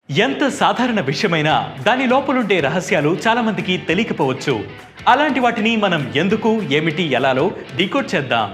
ఎంత సాధారణ విషయమైనా దాని లోపలుండే రహస్యాలు చాలా మందికి తెలియకపోవచ్చు. అలాంటి వాటిని మనం ఎందుకు, ఏమిటి, ఎలాలో డీకోడ్ చేద్దాం.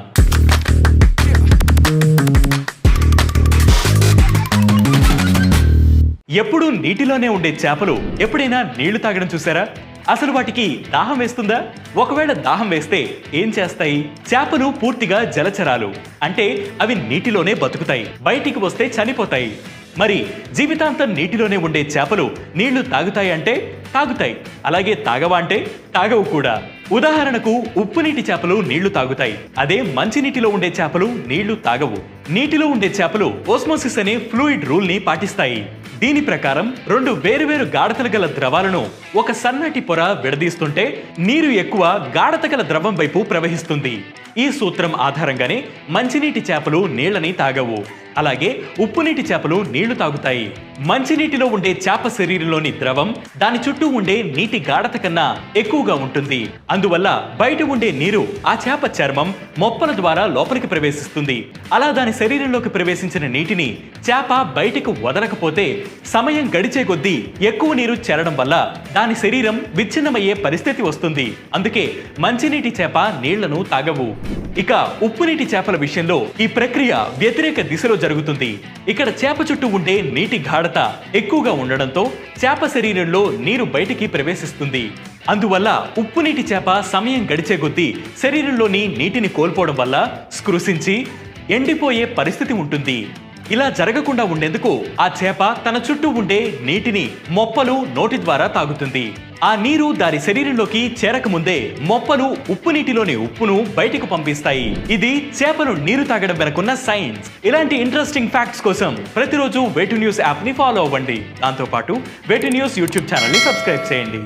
ఎప్పుడూ నీటిలోనే ఉండే చేపలు ఎప్పుడైనా నీళ్లు తాగడం చూసారా? అసలు వాటికి దాహం వేస్తుందా? ఒకవేళ దాహం వేస్తే ఏం చేస్తాయి? చేపలు పూర్తిగా జలచరాలు, అంటే అవి నీటిలోనే బతుకుతాయి, బయటికి వస్తే చనిపోతాయి. మరి జీవితాంతం నీటిలోనే ఉండే చేపలు నీళ్లు తాగుతాయి అంటే తాగుతాయి, అలాగే తాగవా అంటే తాగవు కూడా. ఉదాహరణకు ఉప్పు నీటి చేపలు నీళ్లు తాగుతాయి, అదే మంచినీటిలో ఉండే చేపలు నీళ్లు తాగవు. నీటిలో ఉండే చేపలు ఓస్మోసిస్ అనే ఫ్లూయిడ్ రూల్ ని పాటిస్తాయి. దీని ప్రకారం రెండు వేరువేరు గాఢతలు గల ద్రవాలను ఒక సన్నటి పొర విడదీస్తుంటే నీరు ఎక్కువ గాఢత గల ద్రవం వైపు ప్రవహిస్తుంది. ఈ సూత్రం ఆధారంగానే మంచినీటి చేపలు నీళ్లని తాగవు, అలాగే ఉప్పు నీటి చేపలు నీళ్లు తాగుతాయి. మంచినీటిలో ఉండే చేప శరీరంలోని ద్రవం దాని చుట్టూ ఉండే నీటి గాఢత కన్నా ఎక్కువగా ఉంటుంది. అందువల్ల బయట ఉండే నీరు ఆ చేప చర్మం, మొప్పల ద్వారా లోపలికి ప్రవేశిస్తుంది. అలా దాని శరీరంలోకి ప్రవేశించిన నీటిని చేప బయటకు వదలకపోతే సమయం గడిచే కొద్దీ ఎక్కువ నీరు చేరడం వల్ల దాని శరీరం విచ్ఛిన్నమయ్యే పరిస్థితి వస్తుంది. అందుకే మంచినీటి చేప నీళ్లను తాగవు. ఇక ఉప్పు నీటి చేపల విషయంలో ఈ ప్రక్రియ వ్యతిరేక దిశలో జరుగుతుంది. ఇక్కడ చేప చుట్టూ ఉండే నీటి గాఢత ఎక్కువగా ఉండడంతో చేప శరీరంలో నీరు బయటికి ప్రవేశిస్తుంది. అందువల్ల ఉప్పు నీటి చేప సమయం గడిచే కొద్దీ శరీరంలోని నీటిని కోల్పోవడం వల్ల స్పృశించి ఎండిపోయే పరిస్థితి ఉంటుంది. ఇలా జరగకుండా ఉండేందుకు ఆ చేప తన చుట్టూ ఉండే నీటిని మొప్పలు నోటి ద్వారా తాగుతుంది. ఆ నీరు దాని శరీరంలోకి చేరకముందే మొప్పలు ఉప్పు నీటిలోని ఉప్పును బయటకు పంపిస్తాయి. ఇది చేపలు నీరు తాగడం వెనుకున్న సైన్స్. ఇలాంటి ఇంట్రెస్టింగ్ ఫ్యాక్ట్స్ కోసం ప్రతిరోజు వేటు న్యూస్ యాప్ ని ఫాలో అవ్వండి. దాంతోపాటు వేటు న్యూస్ యూట్యూబ్ ఛానల్ ని సబ్స్క్రైబ్ చేయండి.